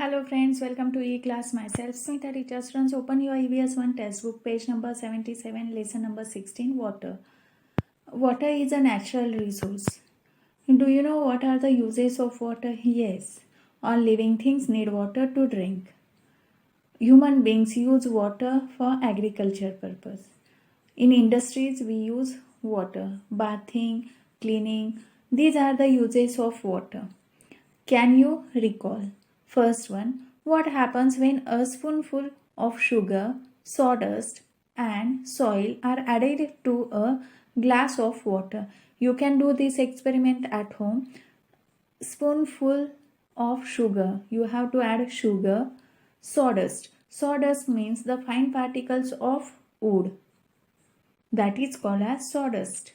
Hello friends, welcome to E-Class. Myself, Smita Teacher. Students, open your EVS 1 textbook, page number 77, lesson number 16, water. Water is a natural resource. Do you know what are the uses of water? Yes, all living things need water to drink. Human beings use water for agriculture purpose. In industries, we use water. Bathing, cleaning, these are the uses of water. Can you recall? First one, what happens when a spoonful of sugar, sawdust, and soil are added to a glass of water? You can do this experiment at home. Spoonful of sugar, you have to add sugar, sawdust. Sawdust means the fine particles of wood. That is called as sawdust.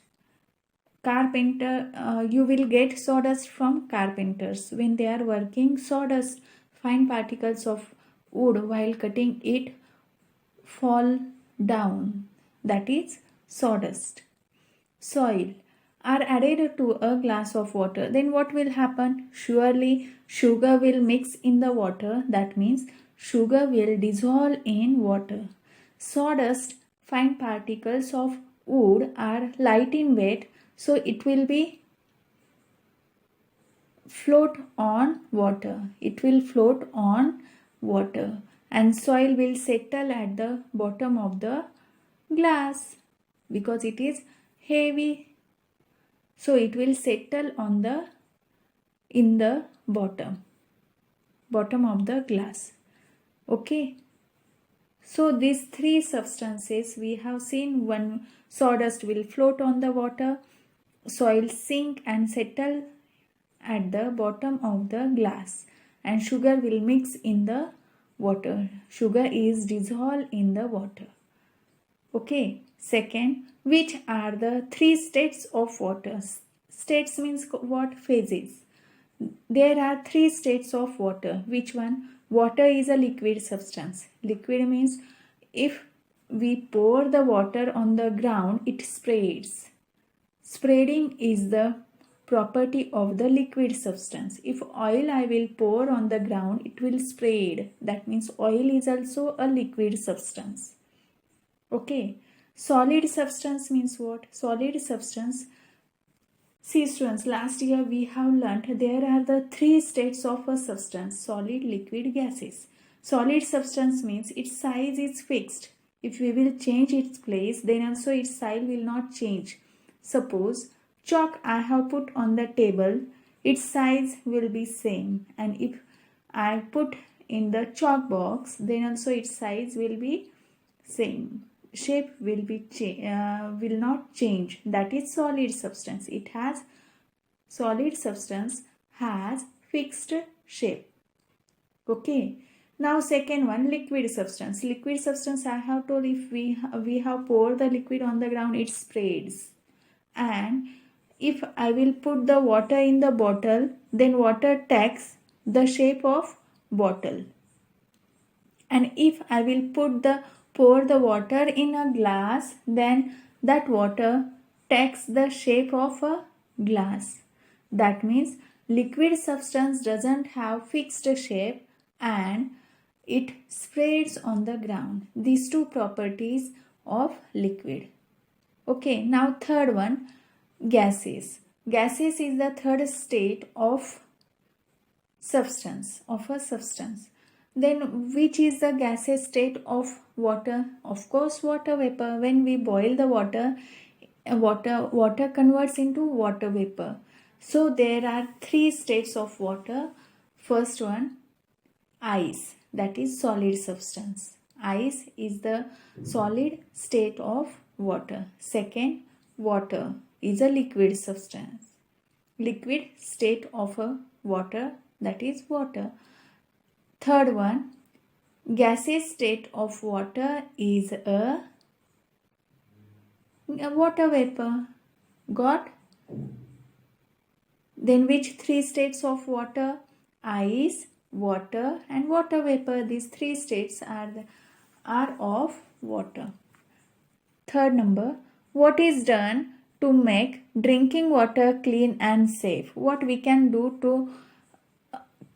Carpenter, you will get sawdust from carpenters when they are working. Sawdust, fine particles of wood while cutting it fall down, that is sawdust. Soil are added to a glass of water, then what will happen? Surely sugar will mix in the water, that means sugar will dissolve in water. Sawdust, fine particles of wood are light in weight, so it will be float on water. It will float on water, and soil will settle at the bottom of the glass because it is heavy. So it will settle on the in the bottom of the glass. Okay. So these three substances we have seen. One, sawdust will float on the water, soil sink and settle at the bottom of the glass, and sugar will mix in the water. Sugar is dissolved in the water. Okay. Second, which are the three states of water? States means what? Phases. There are three states of water. Which one? Water is a liquid substance. Liquid means if we pour the water on the ground, it spreads. Spreading is the property of the liquid substance. If oil I will pour on the ground, it will spread. That means oil is also a liquid substance. Okay. Solid substance means what? Solid substance. See students, last year we have learnt there are the three states of a substance: solid, liquid, gases. Solid substance means its size is fixed. If we will change its place, then also its size will not change. Suppose chalk I have put on the table, its size will be same, and if I put in the chalk box, then also its size will be same. Shape will not change. That is solid substance. Solid substance has fixed shape. Okay. Now second one, liquid substance. Liquid substance I have told, if we have poured the liquid on the ground, it spreads. And if I will put the water in the bottle, then water takes the shape of bottle. And if I will pour the water in a glass, then that water takes the shape of a glass. That means liquid substance doesn't have fixed shape and it spreads on the ground. These two properties of liquid. Okay, now third one, gases. Gases is the third state of substance, of a substance. Then which is the gaseous state of water? Of course, water vapor. When we boil the water converts into water vapor. So there are three states of water. First one, ice, that is solid substance. Ice is the solid state of water. Second, water is a liquid substance. Liquid state of a water, that is water. Third one, gaseous state of water is a water vapor. Got? Then which three states of water? Ice, water and water vapor. These three states are of water. Third number, what is done to make drinking water clean and safe? What we can do to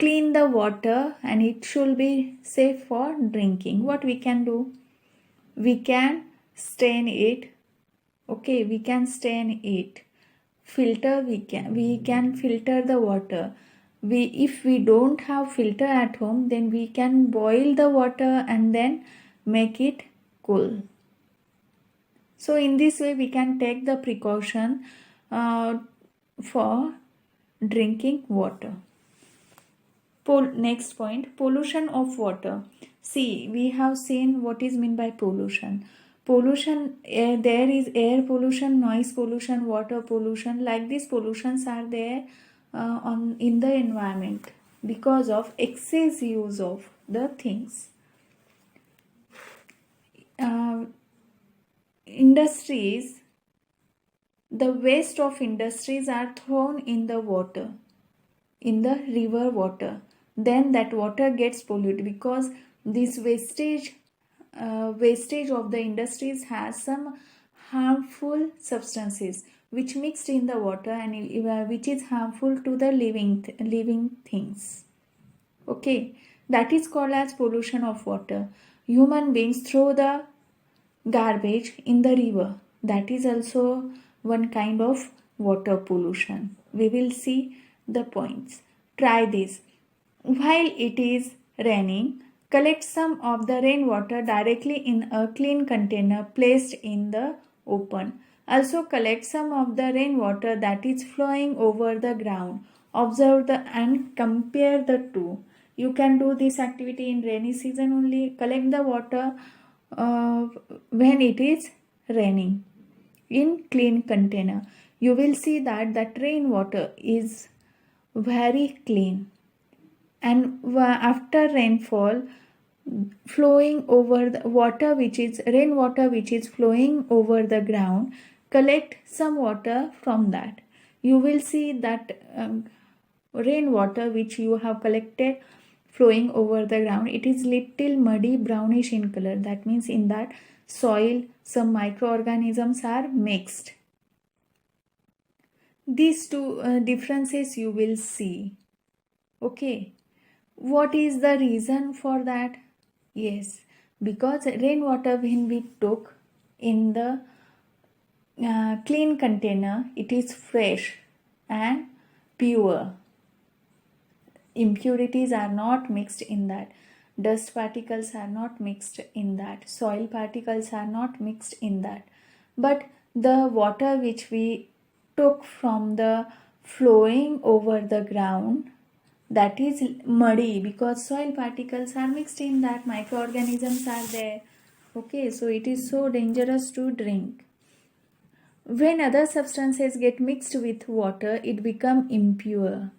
clean the water and it should be safe for drinking. What we can do? We can stain it. Okay, we can stain it. Filter, we can filter the water. If we don't have filter at home, then we can boil the water and then make it cool. So in this way we can take the precaution for drinking water. Next point, pollution of water. See, we have seen what is meant by pollution. Pollution, there is air pollution, noise pollution, water pollution. Like these pollutions are there in the environment because of excess use of the things. Industries, the waste of industries are thrown in the water, in the river water. Then that water gets polluted because this wastage of the industries has some harmful substances which mixed in the water and which is harmful to the living things. Okay, that is called as pollution of water. Human beings throw the garbage in the river. That is also one kind of water pollution. We will see the points. Try this. While it is raining, collect some of the rainwater directly in a clean container placed in the open. Also collect some of the rainwater that is flowing over the ground. Observe and compare the two. You can do this activity in rainy season only. Collect the water when it is raining in clean container. You will see that rainwater is very clean, and after rainfall flowing over the water which is rainwater which is flowing over the ground, collect some water from that. You will see that rainwater which you have collected flowing over the ground, it is little muddy brownish in color. That means in that soil some microorganisms are mixed. These two differences you will see. Okay, what is the reason for that? Yes, because rainwater when we took in the clean container, it is fresh and pure. Impurities are not mixed in that. Dust particles are not mixed in that. Soil particles are not mixed in that. But the water which we took from the flowing over the ground, that is muddy because soil particles are mixed in that. Microorganisms are there. Okay, so it is so dangerous to drink. When other substances get mixed with water, it becomes impure.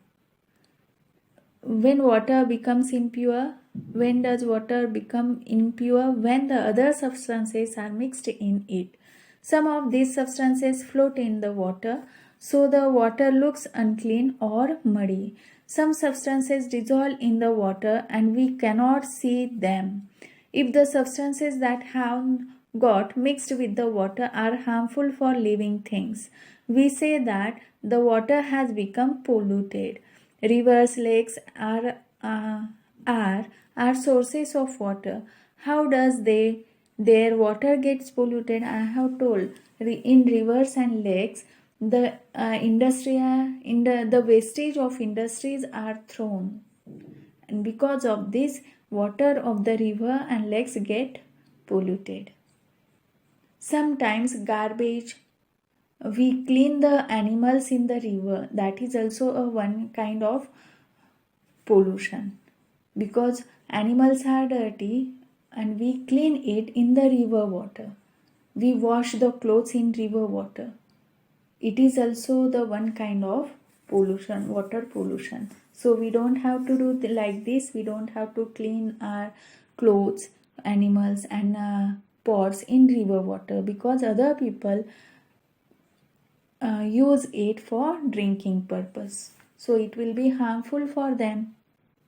When water becomes impure, when does water become impure? When the other substances are mixed in it. Some of these substances float in the water, so the water looks unclean or muddy. Some substances dissolve in the water and we cannot see them. If the substances that have got mixed with the water are harmful for living things, we say that the water has become polluted. Rivers, lakes are sources of water. How does their water gets polluted? I have told in rivers and lakes the the wastage of industries are thrown, and because of this, water of the river and lakes get polluted. Sometimes garbage. We clean the animals in the river. That is also a one kind of pollution because animals are dirty and we clean it in the river water. We wash the clothes in river water. It is also the one kind of pollution, water pollution. So we don't have to do like this. We don't have to clean our clothes, animals and pots in river water because other people use it for drinking purpose. So it will be harmful for them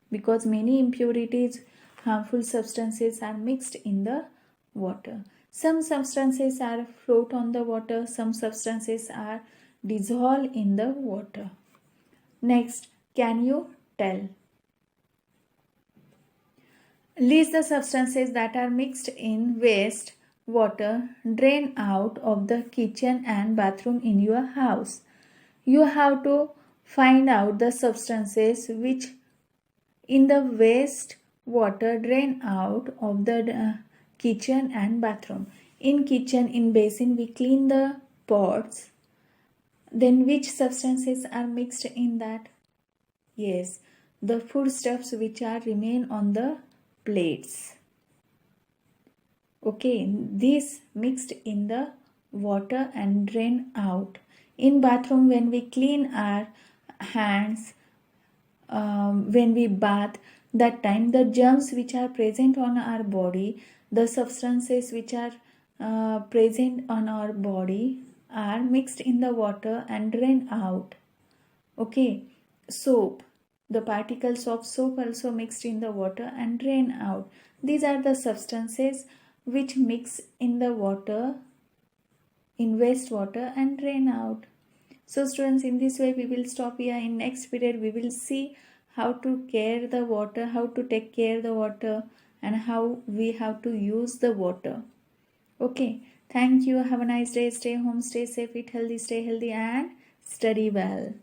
because many impurities, harmful substances are mixed in the water. Some substances are float on the water, some substances are dissolved in the water. Next, can you tell List the substances that are mixed in waste water drain out of the kitchen and bathroom in your house. You have to find out the substances which in the waste water drain out of the kitchen and bathroom. In kitchen, in basin, we clean the pots. Then which substances are mixed in that? Yes, the foodstuffs which are remain on the plates. Okay, these mixed in the water and drain out. In bathroom, when we clean our hands, when we bath, that time the germs which are present on our body, the substances which are present on our body are mixed in the water and drain out. Okay, soap, the particles of soap also mixed in the water and drain out. These are the substances which mix in the water, in wastewater and drain out. So students, in this way we will stop here. In next period we will see how to care the water, how to take care the water, and how we have to use the water. Okay, thank you. Have a nice day. Stay home, stay safe, eat healthy, stay healthy, and study well.